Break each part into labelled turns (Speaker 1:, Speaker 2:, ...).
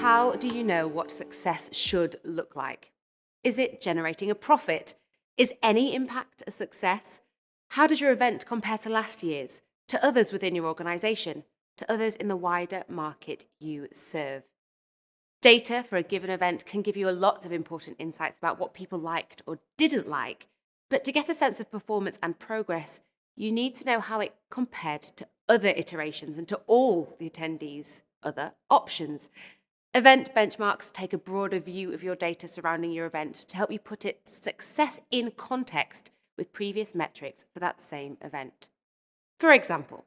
Speaker 1: How do you know what success should look like? Is it generating a profit? Is any impact a success? How does your event compare to last year's, to others within your organization, to others in the wider market you serve? Data for a given event can give you a lot of important insights about what people liked or didn't like, but to get a sense of performance and progress, you need to know how it compared to other iterations and to all the attendees' other options. Event benchmarks take a broader view of your data surrounding your event to help you put its success in context with previous metrics for that same event. For example,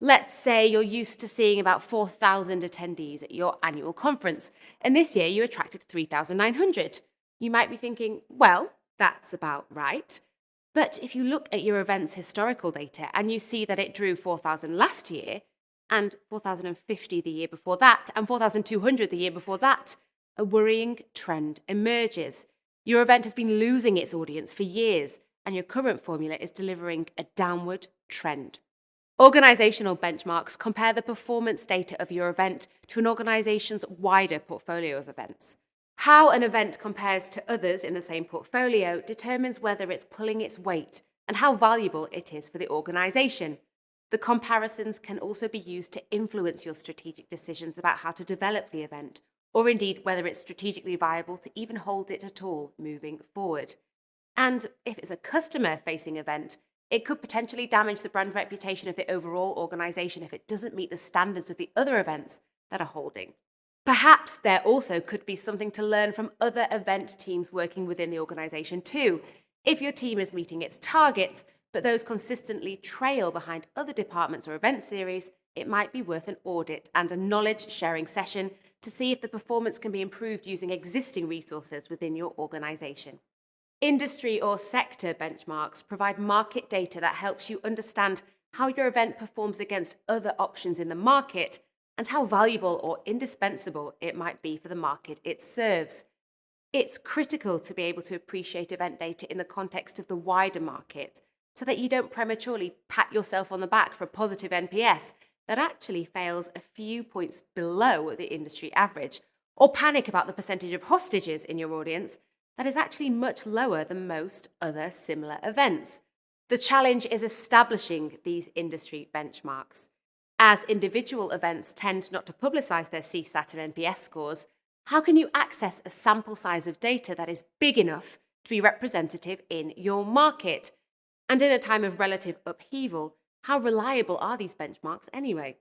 Speaker 1: let's say you're used to seeing about 4,000 attendees at your annual conference, and this year you attracted 3,900. You might be thinking, well, that's about right. But if you look at your event's historical data and you see that it drew 4,000 last year, and 4,050 the year before that, and 4,200 the year before that, a worrying trend emerges. Your event has been losing its audience for years, and your current formula is delivering a downward trend. Organizational benchmarks compare the performance data of your event to an organization's wider portfolio of events. How an event compares to others in the same portfolio determines whether it's pulling its weight and how valuable it is for the organization. The comparisons can also be used to influence your strategic decisions about how to develop the event, or indeed whether it's strategically viable to even hold it at all moving forward. And if it's a customer-facing event, it could potentially damage the brand reputation of the overall organization if it doesn't meet the standards of the other events that are holding. Perhaps there also could be something to learn from other event teams working within the organization too. If your team is meeting its targets, but those consistently trail behind other departments or event series, it might be worth an audit and a knowledge-sharing session to see if the performance can be improved using existing resources within your organization. Industry or sector benchmarks provide market data that helps you understand how your event performs against other options in the market and how valuable or indispensable it might be for the market it serves. It's critical to be able to appreciate event data in the context of the wider market, so that you don't prematurely pat yourself on the back for a positive NPS that actually fails a few points below the industry average, or panic about the percentage of hostages in your audience that is actually much lower than most other similar events. The challenge is establishing these industry benchmarks. As individual events tend not to publicize their CSAT and NPS scores, how can you access a sample size of data that is big enough to be representative in your market? And in a time of relative upheaval, how reliable are these benchmarks anyway?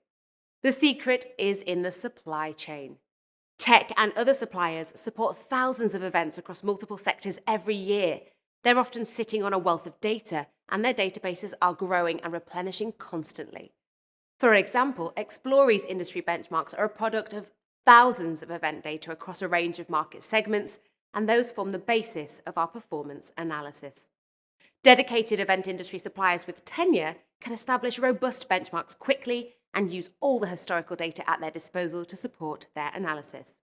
Speaker 1: The secret is in the supply chain. Tech and other suppliers support thousands of events across multiple sectors every year. They're often sitting on a wealth of data, and their databases are growing and replenishing constantly. For example, Explori's industry benchmarks are a product of thousands of event data across a range of market segments, and those form the basis of our performance analysis. Dedicated event industry suppliers with tenure can establish robust benchmarks quickly and use all the historical data at their disposal to support their analysis.